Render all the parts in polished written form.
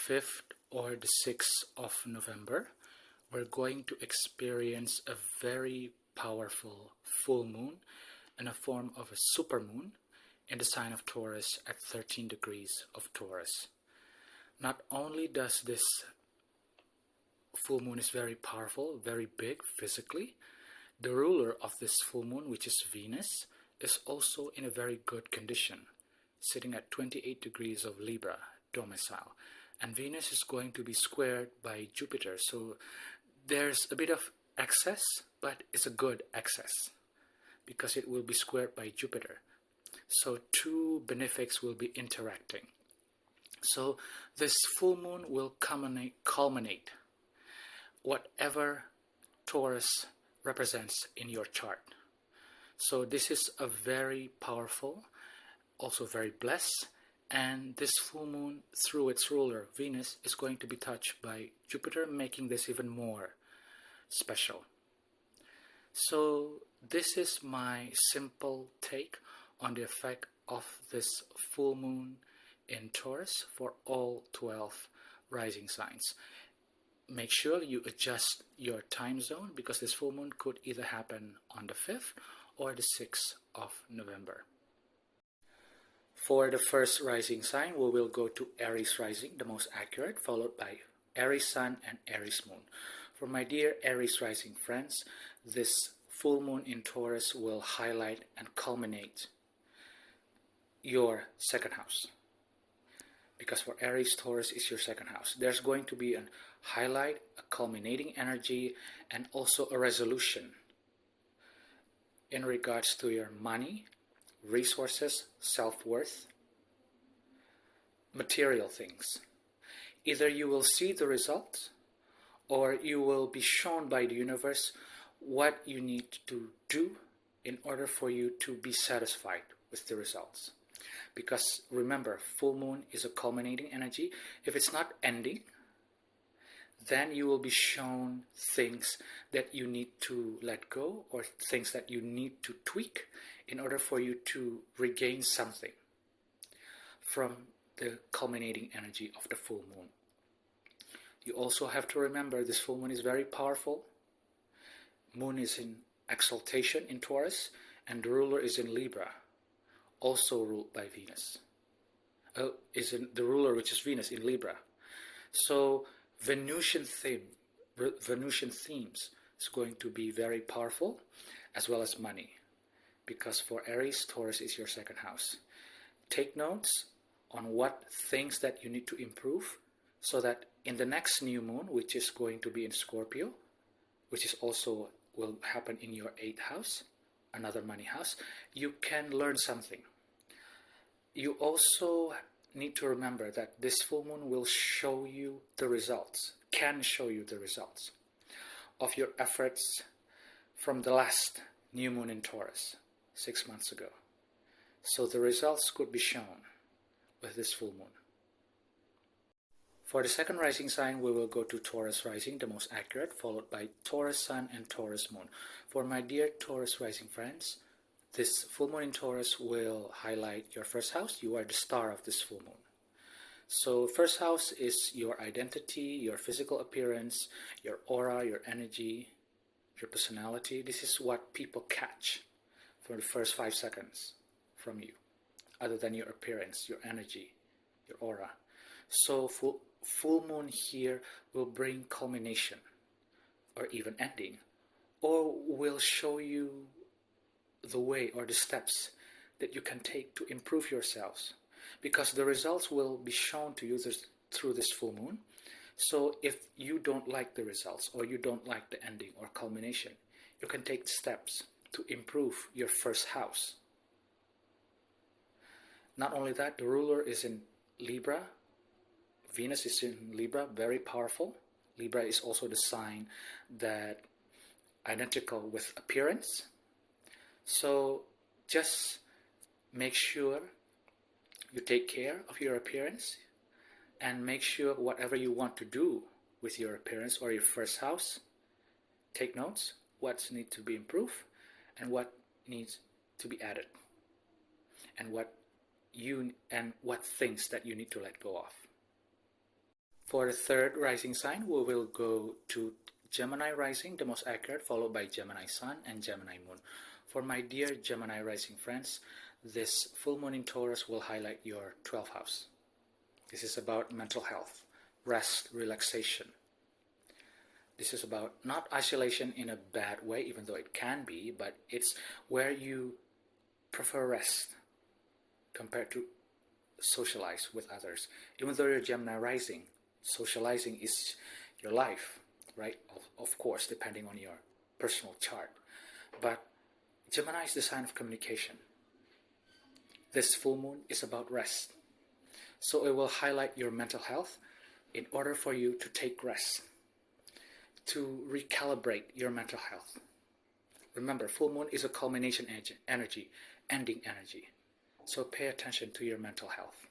5th or the 6th of November, we're going to experience a very powerful full moon in a form of a supermoon in the sign of Taurus at 13 degrees of Taurus. Not only does this full moon is very powerful, very big physically, the ruler of this full moon, which is Venus, is also in a very good condition, sitting at 28 degrees of Libra domicile. And Venus is going to be squared by Jupiter. So there's a bit of excess, but it's a good excess because it will be squared by Jupiter. So two benefics will be interacting. So this full moon will culminate whatever Taurus represents in your chart. So this is a very powerful, also very blessed, and this full moon, through its ruler Venus, is going to be touched by Jupiter, making this even more special. So this is my simple take on the effect of this full moon in Taurus for all 12 rising signs. Make sure you adjust your time zone because this full moon could either happen on the 5th or the 6th of November. For the first rising sign, we will go to Aries rising, the most accurate, followed by Aries sun and Aries moon. For my dear Aries rising friends, this full moon in Taurus will highlight and culminate your second house. Because for Aries, Taurus is your second house. There's going to be a highlight, a culminating energy, and also a resolution in regards to your money, resources, self-worth, material things. Either you will see the results or you will be shown by the universe what you need to do in order for you to be satisfied with the results. Because remember, full moon is a culminating energy. If it's not ending, then you will be shown things that you need to let go or things that you need to tweak in order for you to regain something from the culminating energy of the full moon. You also have to remember this full moon is very powerful. Moon is in exaltation in Taurus and the ruler is in Libra, also ruled by Venus. Is in the ruler, which is Venus, in Libra. So Venusian themes is going to be very powerful, as well as money, because for Aries, Taurus is your second house. Take notes on what things that you need to improve so that in the next new moon, which is going to be in Scorpio, which is also will happen in your 8th house, another money house, you can learn something. You also need to remember that this full moon will show you the results, can show you the results of your efforts from the last new moon in Taurus 6 months ago. So the results could be shown with this full moon. For the second rising sign, we will go to Taurus rising, the most accurate, followed by Taurus sun and Taurus moon. For my dear Taurus rising friends, this full moon in Taurus will highlight your first house. You are the star of this full moon. So first house is your identity, your physical appearance, your aura, your energy, your personality. This is what people catch for the first 5 seconds from you, other than your appearance, your energy, your aura. So full moon here will bring culmination or even ending, or will show you the way or the steps that you can take to improve yourselves, because the results will be shown to you through this full moon. So if you don't like the results or you don't like the ending or culmination, you can take steps to improve your first house. Not only that, the ruler is in Libra. Venus is in Libra, very powerful. Libra is also the sign that identical with appearance. So just make sure you take care of your appearance and make sure whatever you want to do with your appearance or your first house, take notes, what needs to be improved and what needs to be added, and what things that you need to let go of. For the third rising sign, we will go to Gemini rising, the most accurate, followed by Gemini sun and Gemini moon. For my dear Gemini rising friends, this full moon in Taurus will highlight your 12th house. This is about mental health, rest, relaxation. This is about not isolation in a bad way, even though it can be, but it's where you prefer rest compared to socialize with others. Even though you're Gemini rising, socializing is your life, right? Of course, depending on your personal chart. But Gemini is the sign of communication. This full moon is about rest. So it will highlight your mental health in order for you to take rest, to recalibrate your mental health. Remember, full moon is a culmination energy, ending energy. So pay attention to your mental health.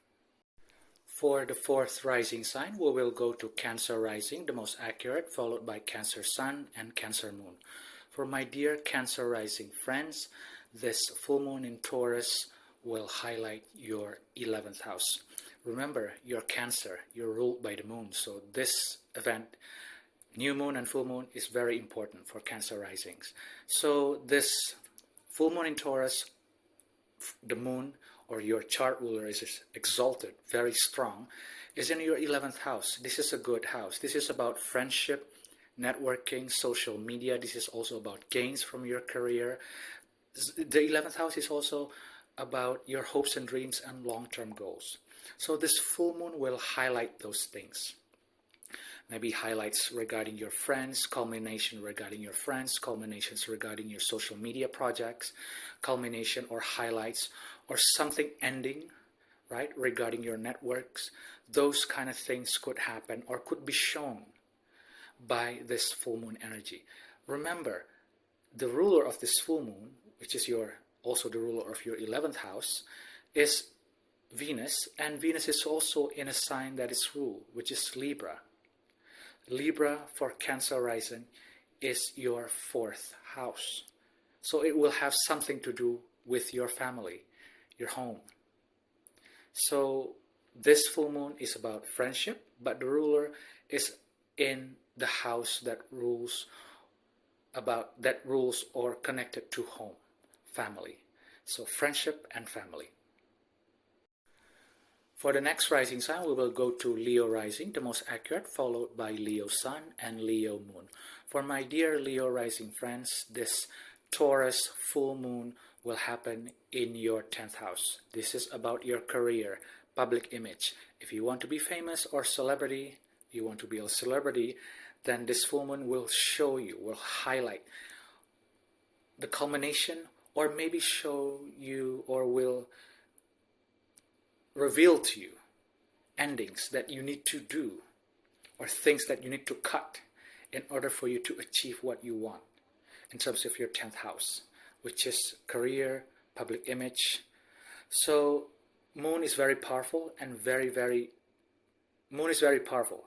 For the fourth rising sign, we will go to Cancer rising, the most accurate, followed by Cancer sun and Cancer moon. For my dear Cancer rising friends, this full moon in Taurus will highlight your 11th house. Remember, you're Cancer, you're ruled by the moon. So this event, new moon and full moon, is very important for Cancer risings. So this full moon in Taurus, the moon or your chart ruler is exalted, very strong, is in your 11th house. This is a good house. This is about friendship, networking, social media. This is also about gains from your career. The 11th house is also about your hopes and dreams and long-term goals. So this full moon will highlight those things. Maybe highlights regarding your friends, culmination regarding your friends, culminations regarding your social media projects, culmination or highlights or something ending, right, regarding your networks. Those kind of things could happen or could be shown by this full moon energy. Remember, the ruler of this full moon, which is also the ruler of your 11th house, is Venus, and Venus is also in a sign that is ruled, which is Libra. Libra for Cancer rising is your 4th house. So it will have something to do with your family, your home. So this full moon is about friendship, but the ruler is in the house that rules or connected to home, family. So friendship and family. For the next rising sign, we will go to Leo rising, the most accurate, followed by Leo sun and Leo moon. For my dear Leo rising friends, this Taurus full moon will happen in your 10th house. This is about your career, public image. If you want to be famous or celebrity, you want to be a celebrity, then this full moon will show you, will highlight the culmination, or maybe show you or will reveal to you endings that you need to do or things that you need to cut in order for you to achieve what you want in terms of your 10th house, which is career, public image. So moon is very powerful and moon is very powerful,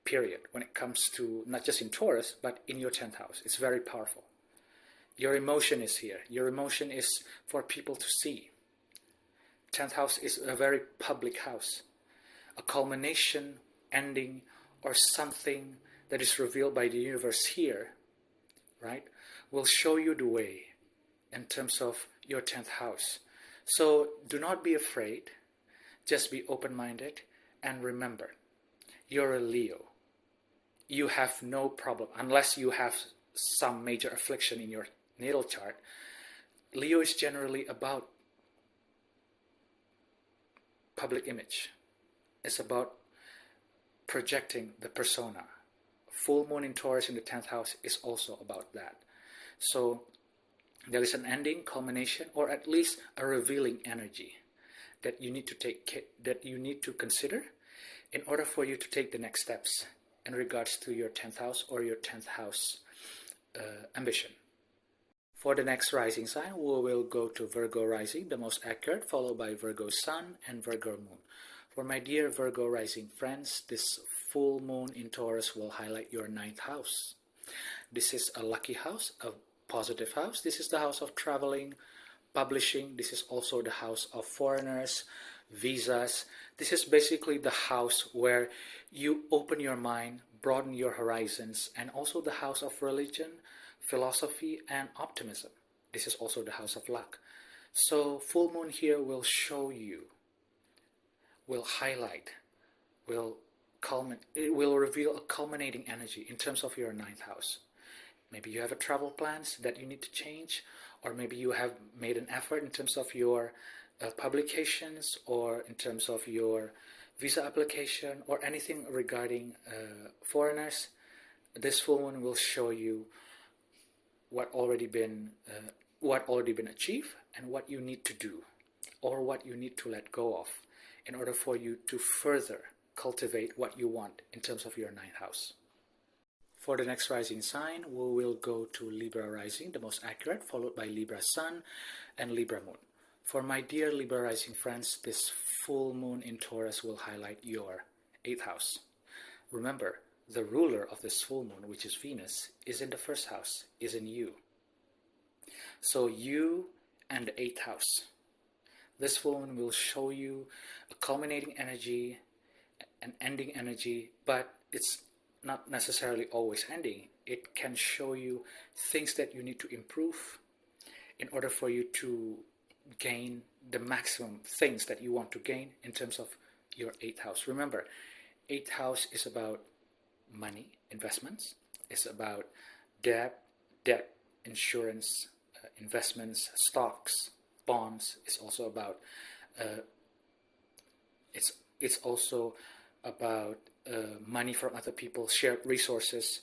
period, when it comes to not just in Taurus, but in your 10th house. It's very powerful. Your emotion is here. Your emotion is for people to see. 10th house is a very public house. A culmination, ending, or something that is revealed by the universe here, right, will show you the way in terms of your 10th house. So do not be afraid. Just be open-minded and remember, you're a Leo. You have no problem, unless you have some major affliction in your natal chart. Leo is generally about public image. It's about projecting the persona. Full moon in Taurus in the 10th house is also about that. So there is an ending, culmination, or at least a revealing energy that you need to consider in order for you to take the next steps in regards to your 10th house or your 10th house ambition. For the next rising sign, we will go to Virgo rising, the most accurate, followed by Virgo sun and Virgo moon. For my dear Virgo rising friends, this full moon in Taurus will highlight your 9th house. This is a lucky house, a positive house. This is the house of traveling, publishing. This is also the house of foreigners, visas. This is basically the house where you open your mind, broaden your horizons, and also the house of religion, philosophy, and optimism. This is also the house of luck. So full moon here will show you, will highlight, will it will reveal a culminating energy in terms of your ninth house. Maybe you have a travel plans that you need to change, or maybe you have made an effort in terms of your publications, or in terms of your visa application, or anything regarding foreigners. This full moon will show you what already been achieved, and what you need to do, or what you need to let go of, in order for you to further cultivate what you want in terms of your ninth house. For the next rising sign, we will go to Libra rising, the most accurate, followed by Libra sun and Libra moon. For my dear Libra rising friends, this full moon in Taurus will highlight your 8th house. Remember, the ruler of this full moon, which is Venus, is in the 1st house, is in you. So you and the 8th house. This full moon will show you a culminating energy, an ending energy, but it's not necessarily always ending. It can show you things that you need to improve in order for you to gain the maximum things that you want to gain in terms of your 8th house. Remember, 8th house is about money, investments. It's about debt, insurance, investments, stocks, bonds. It's also about it's also about money from other people, shared resources.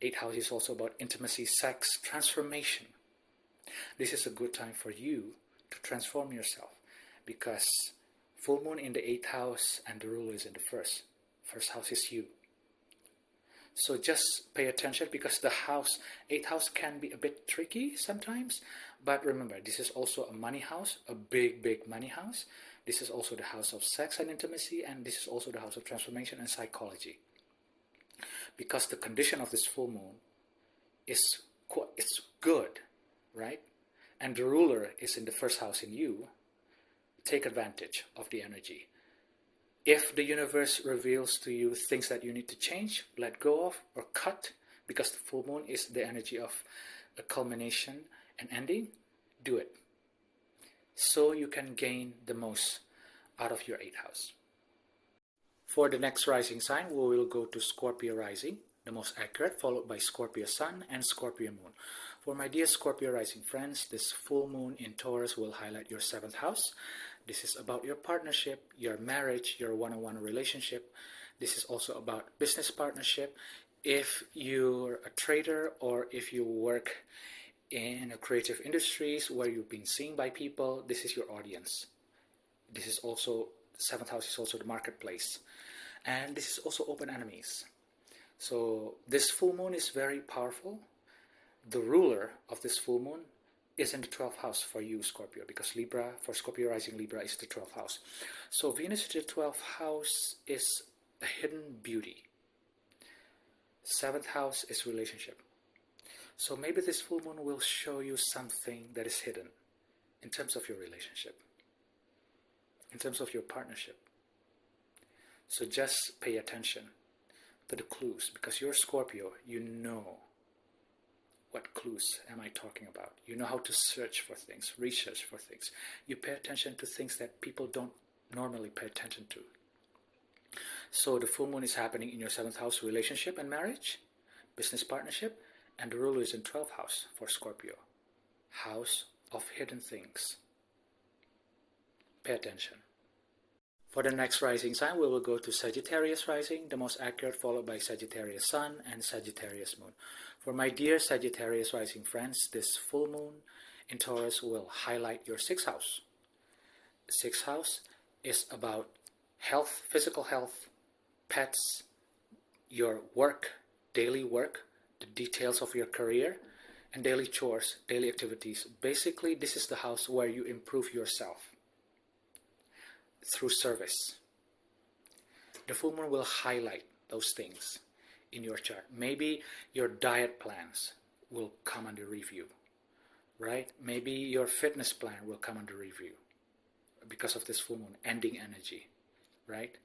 8th house is also about intimacy, sex, transformation. This is a good time for you to transform yourself, because full moon in the 8th house and the ruler is in the 1st. 1st house is you. So just pay attention, because the 8th house can be a bit tricky sometimes. But remember, this is also a money house, a big money house. This is also the house of sex and intimacy, and this is also the house of transformation and psychology. Because the condition of this full moon is it's good, right? And the ruler is in the 1st house in you. Take advantage of the energy. If the universe reveals to you things that you need to change, let go of, or cut, because the full moon is the energy of a culmination and ending, do it. So you can gain the most out of your 8th house. For the next rising sign, we will go to Scorpio rising, the most accurate, followed by Scorpio sun and Scorpio moon. For my dear Scorpio rising friends, this full moon in Taurus will highlight your 7th house. This is about your partnership, your marriage, your one-on-one relationship. This is also about business partnership. If you're a trader, or if you work in a creative industries where you've been seen by people, this is your audience. This is also, the 7th house is also the marketplace. And this is also open enemies. So this full moon is very powerful. The ruler of this full moon is in the 12th house for you, Scorpio, because Libra, for Scorpio rising Libra, is the 12th house. So Venus in the 12th house is a hidden beauty. 7th house is relationship. So maybe this full moon will show you something that is hidden in terms of your relationship, in terms of your partnership. So just pay attention to the clues, because you're Scorpio, you know what clues am I talking about. You know how to search for things, research for things. You pay attention to things that people don't normally pay attention to. So the full moon is happening in your 7th house, relationship and marriage, business partnership, and the ruler is in 12th house for Scorpio, house of hidden things. Pay attention. For the next rising sign, we will go to Sagittarius rising, the most accurate, followed by Sagittarius sun and Sagittarius moon. For my dear Sagittarius rising friends, this full moon in Taurus will highlight your 6th house. 6th house is about health, physical health, pets, your work, daily work, the details of your career, and daily chores, daily activities. Basically, this is the house where you improve yourself through service. The full moon will highlight those things in your chart. Maybe your diet plans will come under review, right? Maybe your fitness plan will come under review. because of this full moon, ending energy, right?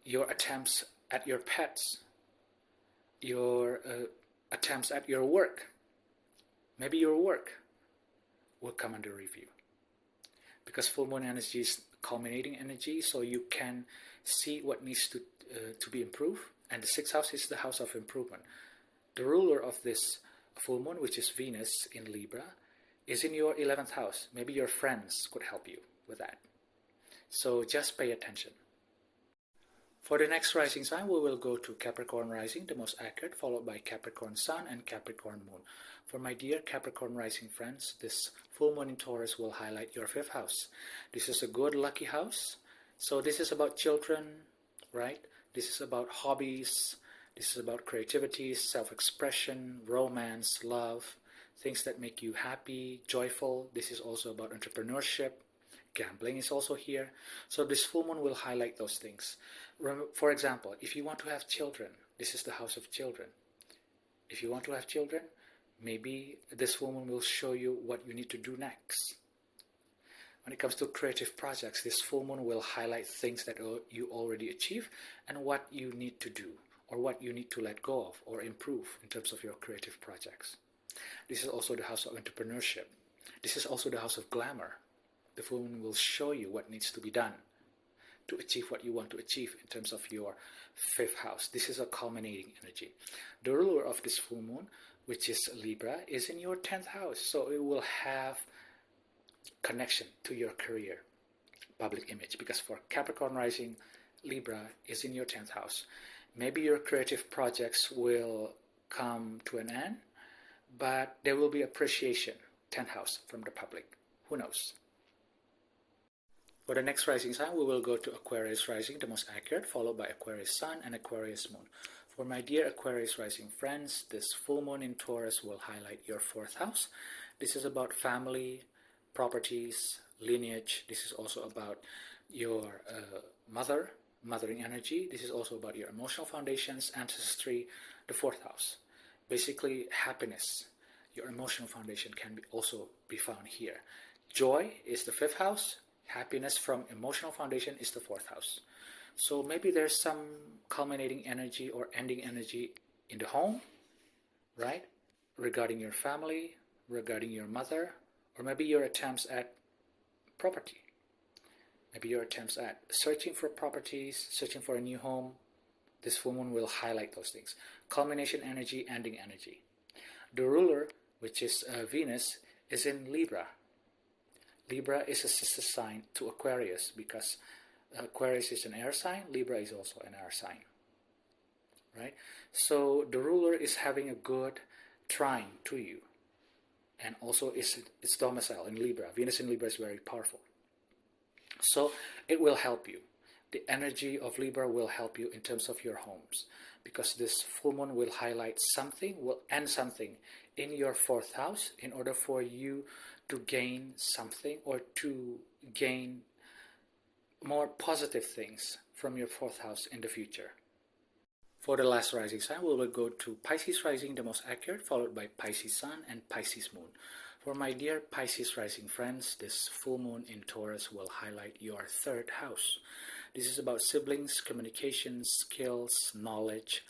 Your attempts at your pets, your attempts at your work, maybe your work will come under review. Because full moon energy is culminating energy, so you can see what needs to be improved. And the sixth house is the house of improvement. The ruler of this full moon, which is Venus in Libra, is in your 11th house. Maybe your friends could help you with that. So just pay attention. For the next rising sign, we will go to Capricorn rising, the most accurate, followed by Capricorn sun and Capricorn moon. For my dear Capricorn rising friends, this full moon in Taurus will highlight your 5th house. This is a good lucky house. So this is about children, right? This is about hobbies. This is about creativity, self-expression, romance, love, things that make you happy, joyful. This is also about entrepreneurship. Gambling is also here. So this full moon will highlight those things. For example, if you want to have children, this is the house of children. If you want to have children, maybe this full moon will show you what you need to do next. When it comes to creative projects, this full moon will highlight things that you already achieved and what you need to do, or what you need to let go of or improve in terms of your creative projects. This is also the house of entrepreneurship. This is also the house of glamour. The full moon will show you what needs to be done to achieve what you want to achieve in terms of your 5th house. This is a culminating energy. The ruler of this full moon, which is Libra, is in your 10th house. So it will have connection to your career, public image. Because for Capricorn rising, Libra is in your 10th house. Maybe your creative projects will come to an end, but there will be appreciation, 10th house, from the public. Who knows? For the next rising sign, we will go to Aquarius rising, the most accurate, followed by Aquarius sun and Aquarius moon. For my dear Aquarius rising friends, this full moon in Taurus will highlight your 4th house. This is about family, properties, lineage. This is also about your mothering energy. This is also about your emotional foundations, ancestry, the 4th house. Basically, happiness, your emotional foundation can also be found here. Joy is the 5th house. Happiness from emotional foundation is the 4th house. So maybe there's some culminating energy or ending energy in the home, right? Regarding your family, regarding your mother, or maybe your attempts at property. Maybe your attempts at searching for properties, searching for a new home. This full moon will highlight those things. Culmination energy, ending energy. The ruler, which is Venus, is in Libra. Libra is a sister sign to Aquarius because Aquarius is an air sign, Libra is also an air sign, right? So the ruler is having a good trine to you, and also its domicile in Libra. Venus in Libra is very powerful. So it will help you. The energy of Libra will help you in terms of your homes, because this full moon will highlight something, will end something in your 4th house in order for you to gain something or to gain more positive things from your 4th house in the future. For the last rising sign, we will go to Pisces rising, the most accurate, followed by Pisces sun and Pisces moon. For my dear Pisces rising friends, this full moon in Taurus will highlight your 3rd house. This is about siblings, communication, skills, knowledge.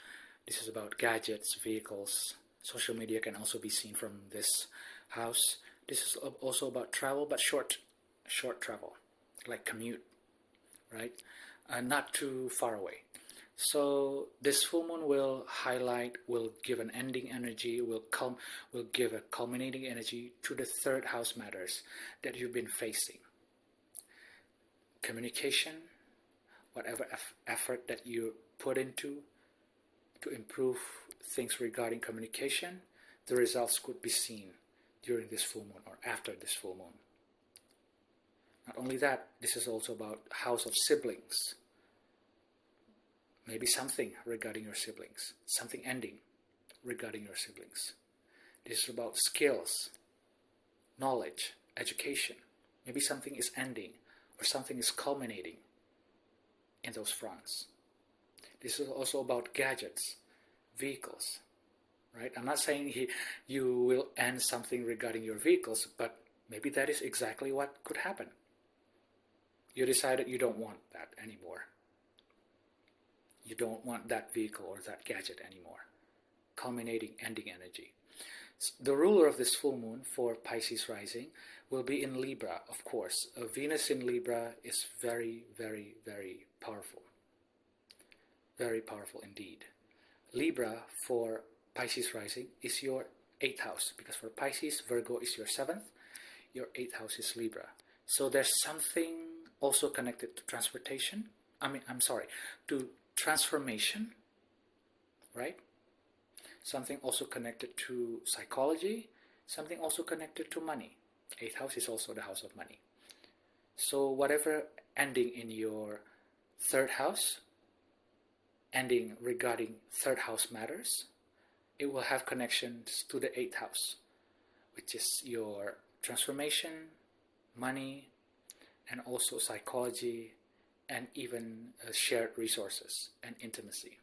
This is about gadgets, vehicles. Social media can also be seen from this house. This is also about travel, but short travel, like commute, right? Not too far away. So this full moon will highlight, will give an ending energy, will give a culminating energy to the 3rd house matters that you've been facing. Communication, whatever effort that you put into to improve things regarding communication, the results could be seen during this full moon or after this full moon. Not only that, this is also about house of siblings. Maybe something regarding your siblings, something ending regarding your siblings. This is about skills, knowledge, education. Maybe something is ending or something is culminating in those fronts. This is also about gadgets, vehicles, right? I'm not saying you will end something regarding your vehicles, but maybe that is exactly what could happen. You decided you don't want that anymore. You don't want that vehicle or that gadget anymore. Culminating, ending energy. The ruler of this full moon for Pisces rising will be in Libra, of course. Venus in Libra is very, very, very powerful. Very powerful indeed. Libra for Pisces rising is your 8th house, because for Pisces, Virgo is your 7th, your 8th house is Libra. So there's something also connected to transportation. To transformation, right? Something also connected to psychology, something also connected to money. 8th house is also the house of money. So whatever ending in your 3rd house, ending regarding 3rd house matters, it will have connections to the 8th house, which is your transformation, money, and also psychology, and even shared resources and intimacy.